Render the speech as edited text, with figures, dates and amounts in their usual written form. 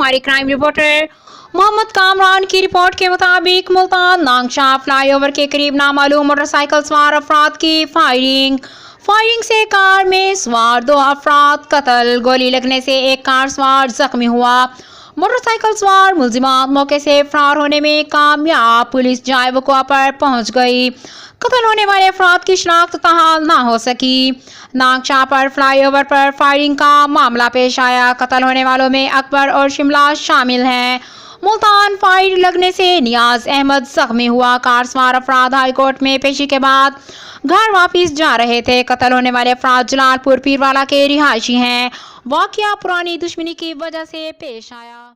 हमारे crime reporter Mohammad Kamran की report के मुताबिक मुल्तान नांगशाह फ्लाईओवर के करीब नामालूम मोटरसाइकिल सवार अफराद की फायरिंग से कार में सवार 2 अफराद कत्ल, गोली लगने से एक कार सवार जख्मी हुआ। मोटरसाइकिल सवार मुलजिमात मौके से फरार होने में कामयाब, पुलिस जाए वक़ुआ पर पहुंच गई। कत्ल होने वाले अफराद की शिनाख्त ताहाल ना हो सकी। नागशाह पर फ्लाईओवर पर फायरिंग का मामला पेश आया। कत्ल होने वालों में अकबर और शिमला शामिल हैं। मुल्तान फायर लगने से नियाज अहमद जख्मी हुआ। कार सवार अफराद हाई कोर्ट में पेशी के बाद घर वापस जा रहे थे। कत्ल होने वाले अफराद जलालपुर पीरवाला के रिहायशी हैं। वाकया पुरानी दुश्मनी की वजह से पेश आया।